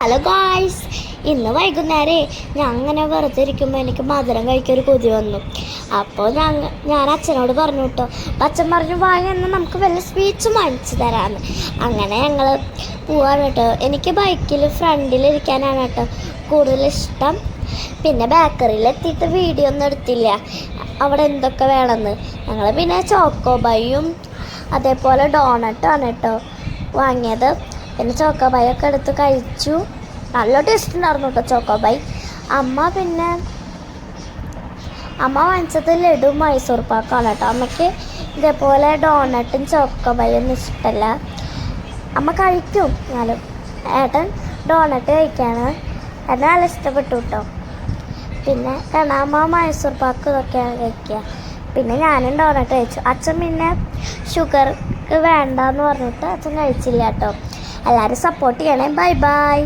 Hello guys, ഇന്ന് വൈകുന്നേരം ഞാൻ അങ്ങനെ വെറുതെ ഇരിക്കുമ്പോൾ എനിക്ക് മധുരം കഴിക്കൊരു കൊതി വന്നു. അപ്പോൾ ഞാൻ അച്ഛനോട് പറഞ്ഞു കേട്ടോ. അച്ഛൻ പറഞ്ഞു എന്നാൽ നമുക്ക് വല്ല സ്വീറ്റ്സും വാങ്ങിച്ചു തരാമെന്ന്. അങ്ങനെ ഞങ്ങൾ പോവാണ് കേട്ടോ. എനിക്ക് ബൈക്കിൽ ഫ്രണ്ടിലിരിക്കാനാണ് കേട്ടോ കൂടുതൽ ഇഷ്ടം. പിന്നെ ബേക്കറിയിൽ എത്തിയിട്ട് വീഡിയോ ഒന്നും എടുത്തില്ല, അവിടെ എന്തൊക്കെ വേണമെന്ന്. ഞങ്ങൾ പിന്നെ ചോക്കോബൈയും അതേപോലെ ഡോണട്ടാണ് കേട്ടോ വാങ്ങിയത്. പിന്നെ ചോക്കോബൈയൊക്കെ എടുത്ത് കഴിച്ചു. നല്ല ടേസ്റ്റ് ഉണ്ടായിരുന്നു കേട്ടോ ചോക്കോബൈ. അമ്മ വാങ്ങിച്ചത് ലഡു മൈസൂർ പാക്കാണ് കേട്ടോ. അമ്മയ്ക്ക് ഇതേപോലെ ഡോണട്ടും ചോക്കോബൈയൊന്നും ഇഷ്ടമല്ല. അമ്മ കഴിക്കും, എന്നാലും ഏട്ടൻ ഡോണട്ട് കഴിക്കാണ്. ഏട്ടൻ നല്ല ഇഷ്ടപ്പെട്ടു കേട്ടോ. പിന്നെ അമ്മ മൈസൂർ പാക്ക് ഇതൊക്കെയാണ് കഴിക്കുക. പിന്നെ ഞാനും ഡോണട്ട് കഴിച്ചു. അച്ഛൻ പിന്നെ ഷുഗർ വേണ്ടാന്ന് പറഞ്ഞിട്ട് അച്ഛൻ കഴിച്ചില്ല കേട്ടോ. എല്ലാവരും സപ്പോർട്ട് ചെയ്യണേ. Bye bye.